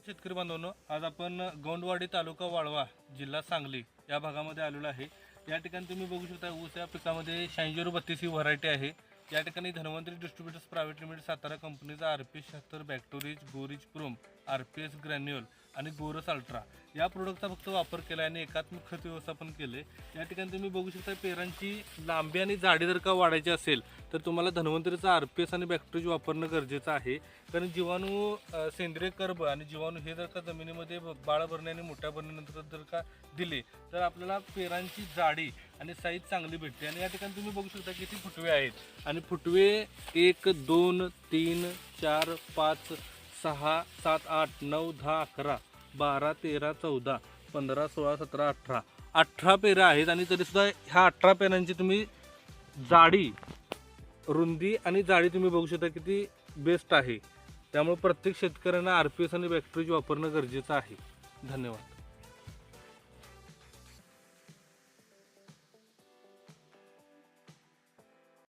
शेतकरी बांधवांनो, आज आपण गोंडवाडी तालुका वाळवा जिल्हा सांगली या भागामध्ये आलेलो आहे। या ठिकाणी तुम्ही बघू शकता ऊस या पिकामध्ये 8632 ही व्हरायटी आहे। या ठिकाणी Dhanvantari distributors private limited Satara कंपनीचा RP 76 बॅक्टोरिज गोरिज क्रोम RPS ग्रॅन्युअल आणि गोरस अल्ट्रा या प्रोडक्टचा फक्त वापर केला आणि एकात्मिक खत व्यवस्थापन केले। या ठिकाणी तुम्ही बघू शकता पेरांची लांबी आणि जाडी जर का वाढायची असेल तर तुम्हाला धन्वंतरीचा RPS आणि बॅक्टोरिज वापरणं गरजेचं आहे। कारण जीवाणू सेंद्रिय कर्ब आणि जीवाणू हे जर का जमिनीमध्ये बाळ भरणे आणि मोठ्या भरण्यानंतर जर का दिले तर आपल्याला पेरांची जाडी आणि साईज चांगली भेटते। आणि या ठिकाणी तुम्ही बघू शकता किती फुटवे आहेत आणि फुटवे 1 2 3 4 5 6 7 8 9 10 11 12 13 14 15 16 17 18 18 पेरं आहेत। आणि तरीसुद्धा ह्या 18 पेरांची तुम्ही जाडी रुंदी आणि जाडी तुम्ही बघू शकता किती बेस्ट आहे। त्यामुळे प्रत्येक शेतकऱ्यांना RPS आणि बॅक्टोरिज वापरणं गरजेचं आहे। धन्यवाद।